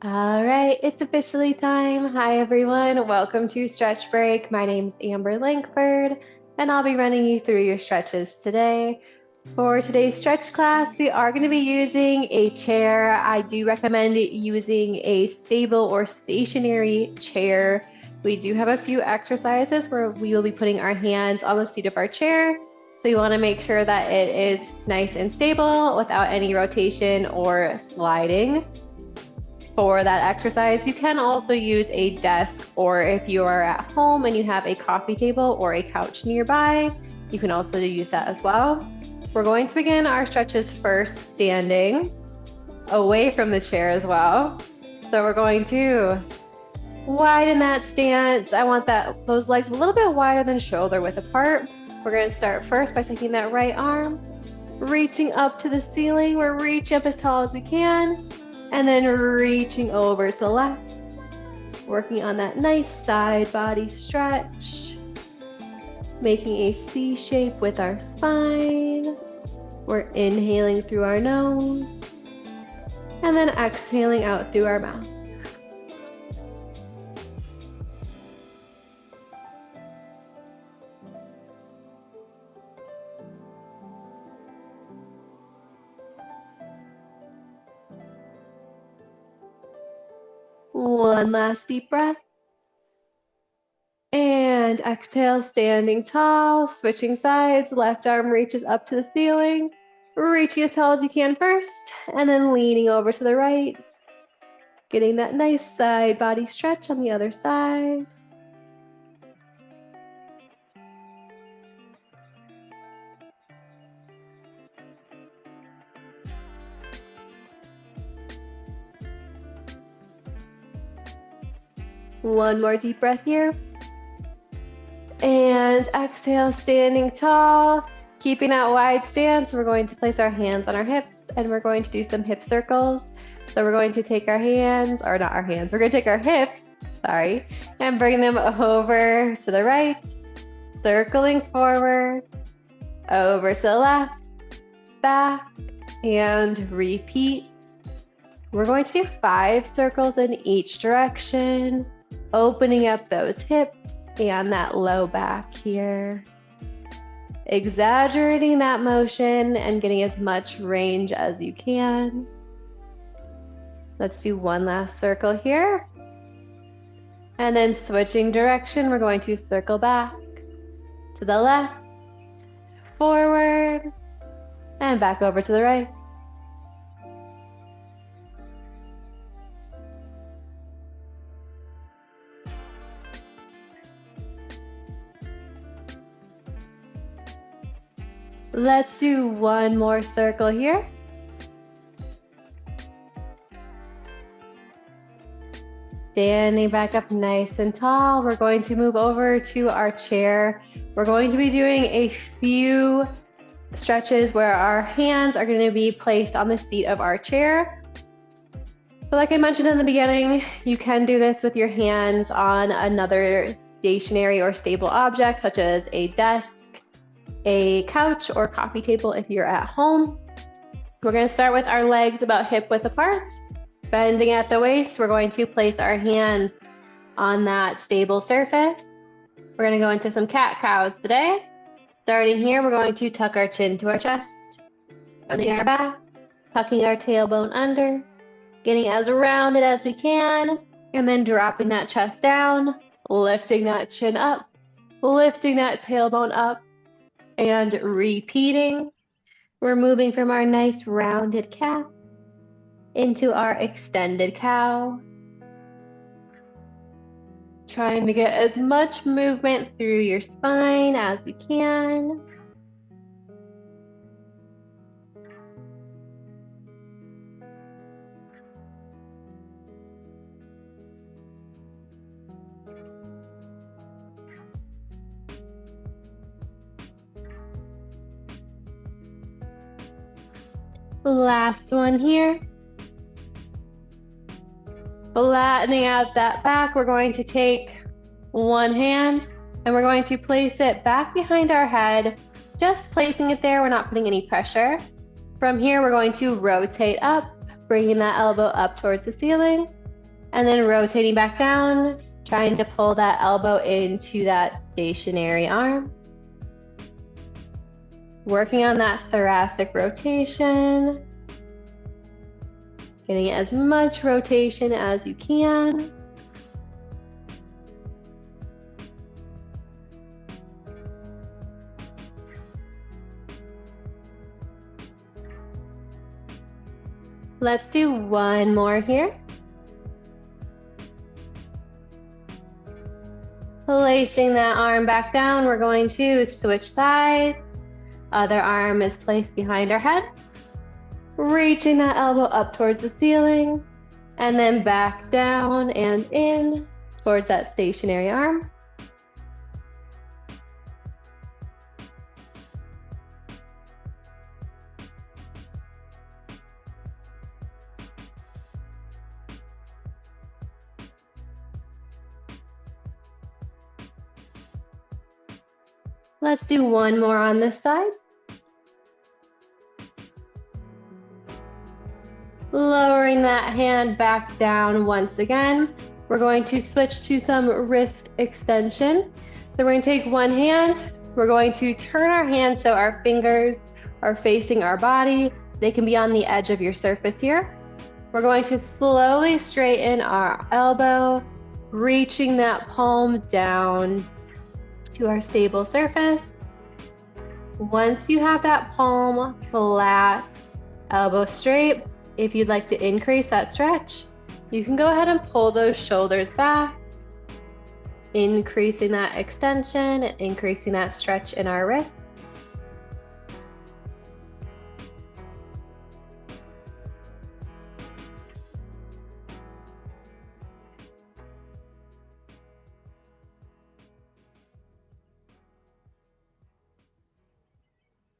All right, it's officially time. Hi, everyone. Welcome to Stretch Break. My name's Amber Langford, and I'll be running you through your stretches today. For today's stretch class, we are going to be using a chair. I do recommend using a stable or stationary chair. We do have a few exercises where we will be putting our hands on the seat of our chair. So you want to make sure that it is nice and stable without any rotation or sliding. For that exercise, you can also use a desk, or if you are at home and you have a coffee table or a couch nearby, you can also use that as well. We're going to begin our stretches first standing, away from the chair as well. So we're going to widen that stance. I want those legs a little bit wider than shoulder width apart. We're going to start first by taking that right arm, reaching up to the ceiling. We're reaching up as tall as we can. And then reaching over to the left, working on that nice side body stretch, making a C shape with our spine. We're inhaling through our nose, and then exhaling out through our mouth. One last deep breath. And exhale, standing tall, switching sides. Left arm reaches up to the ceiling, reaching as tall as you can first, and then leaning over to the right, getting that nice side body stretch on the other side. One more deep breath here. And exhale, standing tall, keeping that wide stance. We're going to place our hands on our hips and we're going to do some hip circles. So we're going to take our hands, or not our hands, we're going to take our hips, and bring them over to the right, circling forward, over to the left, back, and repeat. We're going to do 5 circles in each direction, opening up those hips and that low back here. Exaggerating that motion and getting as much range as you can. Let's do one last circle here. And then switching direction, we're going to circle back to the left, forward, and back over to the right. Let's do one more circle here. Standing back up nice and tall. We're going to move over to our chair. We're going to be doing a few stretches where our hands are going to be placed on the seat of our chair. So like I mentioned in the beginning, you can do this with your hands on another stationary or stable object, such as a desk, a couch, or coffee table if you're at home. We're going to start with our legs about hip width apart. Bending at the waist, we're going to place our hands on that stable surface. We're going to go into some cat-cows today. Starting here, we're going to tuck our chin to our chest, rounding our back, tucking our tailbone under, getting as rounded as we can, and then dropping that chest down, lifting that chin up, lifting that tailbone up, and repeating. We're moving from our nice rounded cat into our extended cow. Trying to get as much movement through your spine as we can. Last one here. Flattening out that back, we're going to take one hand and we're going to place it back behind our head, just placing it there. We're not putting any pressure. From here, we're going to rotate up, bringing that elbow up towards the ceiling, And then rotating back down, trying to pull that elbow into that stationary arm. Working on that thoracic rotation. Getting as much rotation as you can. Let's do one more here. Placing that arm back down, we're going to switch sides. Other arm is placed behind our head. Reaching that elbow up towards the ceiling, and then back down and in towards that stationary arm. Let's do one more on this side. Lowering that hand back down once again. We're going to switch to some wrist extension. So we're going to take one hand. We're going to turn our hand so our fingers are facing our body. They can be on the edge of your surface here. We're going to slowly straighten our elbow, reaching that palm down to our stable surface. Once you have that palm flat, elbow straight, if you'd like to increase that stretch, you can go ahead and pull those shoulders back, increasing that extension, increasing that stretch in our wrists.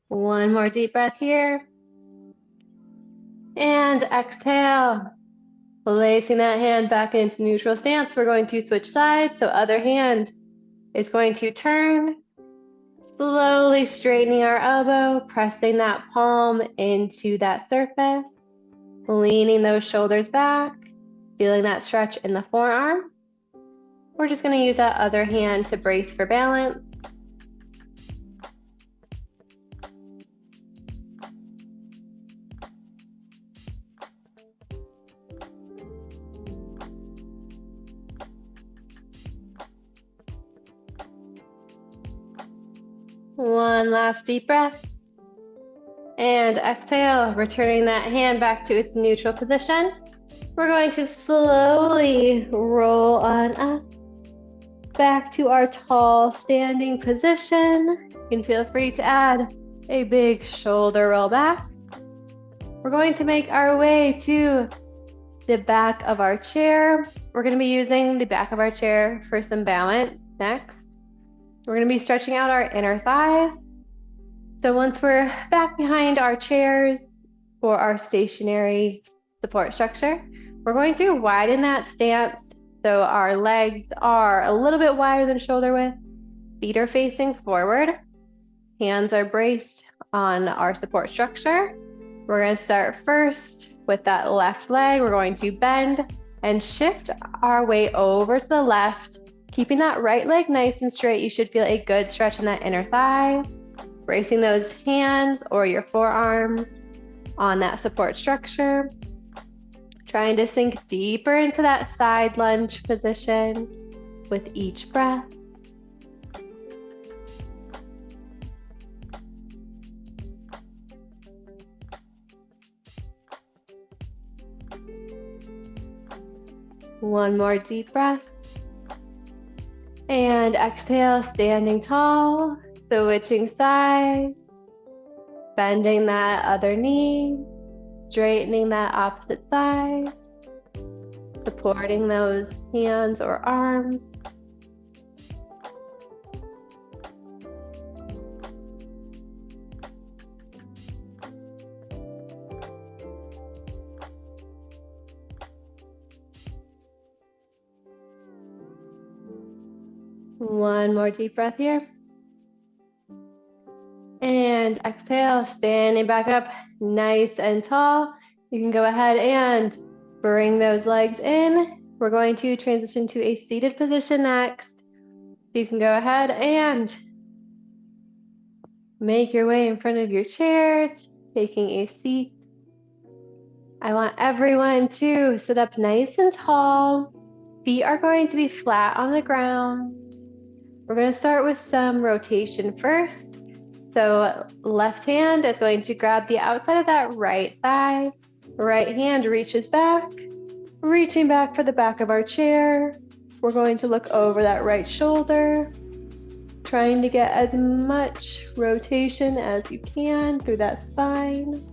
One more deep breath here. And exhale. Placing that hand back into neutral stance, we're going to switch sides. So other hand is going to turn, slowly straightening our elbow, pressing that palm into that surface, leaning those shoulders back, feeling that stretch in the forearm. We're just going to use that other hand to brace for balance. One last deep breath. And exhale, returning that hand back to its neutral position. We're going to slowly roll on up, back to our tall standing position. You can feel free to add a big shoulder roll back. We're going to make our way to the back of our chair. We're going to be using the back of our chair for some balance next. We're going to be stretching out our inner thighs. So once we're back behind our chairs for our stationary support structure, we're going to widen that stance so our legs are a little bit wider than shoulder width. Feet are facing forward. Hands are braced on our support structure. We're going to start first with that left leg. We're going to bend and shift our weight over to the left. Keeping that right leg nice and straight, you should feel a good stretch in that inner thigh. Bracing those hands or your forearms on that support structure. Trying to sink deeper into that side lunge position with each breath. One more deep breath. And exhale, standing tall, switching sides, bending that other knee, straightening that opposite side, supporting those hands or arms. One more deep breath here. And exhale, standing back up nice and tall. You can go ahead and bring those legs in We're going to transition to a seated position next. So you can go ahead and make your way in front of your chairs, taking a seat. I want everyone to sit up nice and tall. Feet are going to be flat on the ground. We're going to start with some rotation first. So left hand is going to grab the outside of that right thigh. Right hand reaches back, reaching back for the back of our chair. We're going to look over that right shoulder, trying to get as much rotation as you can through that spine.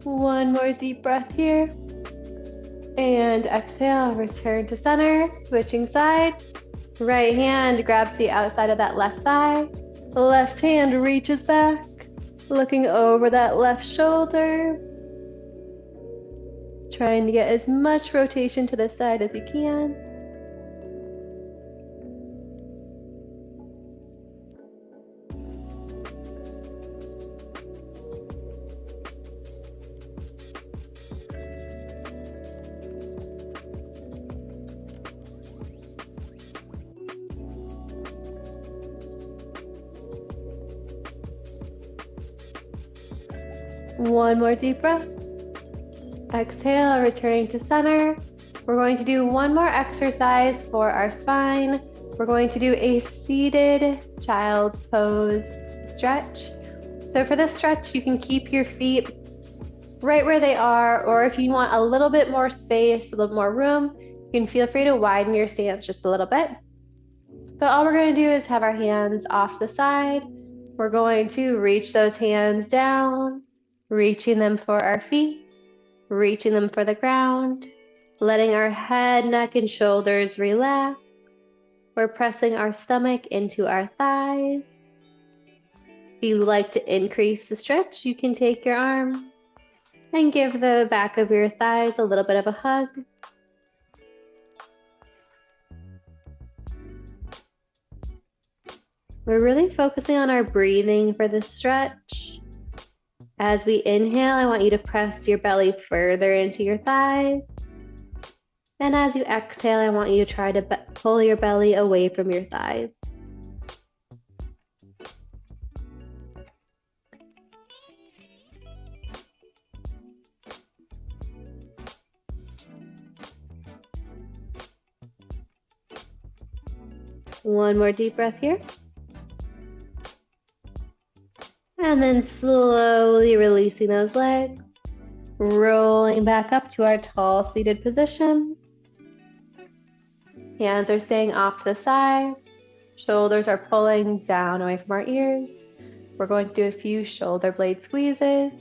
One more deep breath here. And exhale, return to center, switching sides. Right hand grabs the outside of that left thigh. Left hand reaches back, looking over that left shoulder. Trying to get as much rotation to the side as you can. One more deep breath. Exhale, returning to center. We're going to do one more exercise for our spine. We're going to do a seated child's pose stretch. So for this stretch, you can keep your feet right where they are, or if you want a little bit more space, a little more room, you can feel free to widen your stance just a little bit. But all we're going to do is have our hands off to the side. We're going to reach those hands down, reaching them for our feet, reaching them for the ground, letting our head, neck, and shoulders relax. We're pressing our stomach into our thighs. If you'd like to increase the stretch, you can take your arms and give the back of your thighs a little bit of a hug. We're really focusing on our breathing for this stretch. As we inhale, I want you to press your belly further into your thighs. And as you exhale, I want you to try to pull your belly away from your thighs. One more deep breath here. And then slowly releasing those legs, rolling back up to our tall seated position. Hands are staying off to the side. Shoulders are pulling down away from our ears. We're going to do a few shoulder blade squeezes.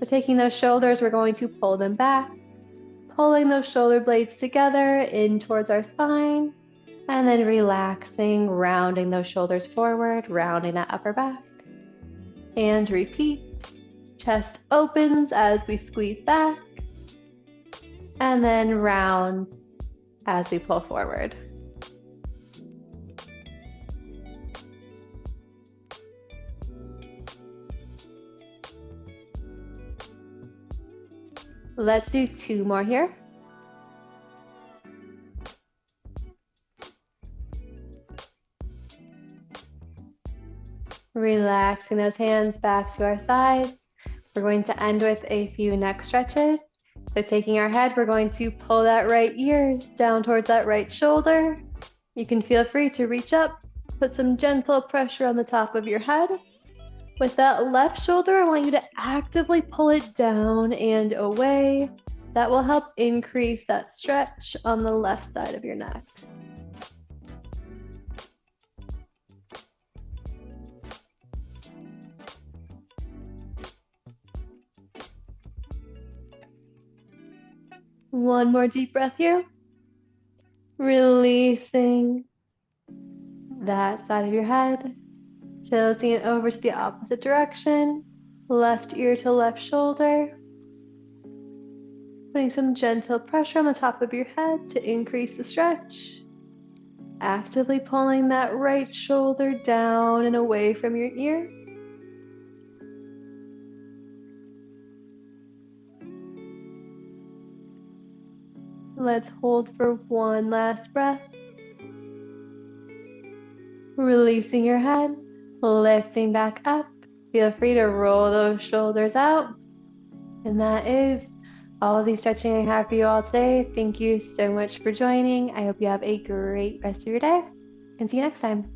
We're taking those shoulders, we're going to pull them back, pulling those shoulder blades together in towards our spine, and then relaxing, rounding those shoulders forward, rounding that upper back. And repeat. Chest opens as we squeeze back, and then round as we pull forward. Let's do two more here. Relaxing those hands back to our sides. We're going to end with a few neck stretches. So taking our head, we're going to pull that right ear down towards that right shoulder. You can feel free to reach up, put some gentle pressure on the top of your head. With that left shoulder, I want you to actively pull it down and away. That will help increase that stretch on the left side of your neck. One more deep breath here. Releasing. that side of your head, tilting it over to the opposite direction, left ear to left shoulder, putting some gentle pressure on the top of your head to increase the stretch, actively pulling that right shoulder down and away from your ear. Let's hold for one last breath. Releasing your head, lifting back up. Feel free to roll those shoulders out. And that is all of the stretching I have for you all today. Thank you so much for joining. I hope you have a great rest of your day and see you next time.